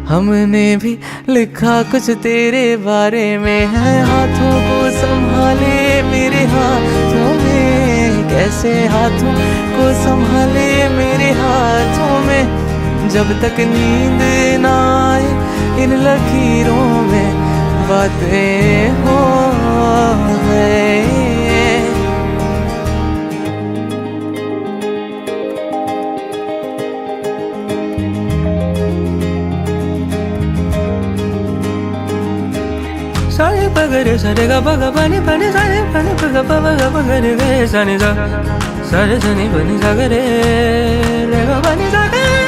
हमने भी लिखा कुछ तेरे बारे में है। हाथों को संभाले मेरे हाथों में, कैसे हाथों को संभाले मेरे हाथों में। जब तक नींद ना आए इन लकीरों में बातें हो गए। सारे पगरे सारे गा पगा पानी पानी सारे पानी पगा पगा पगरे गे सानी सा सारे सनी बनी सागरे रे गा पानी सागरे।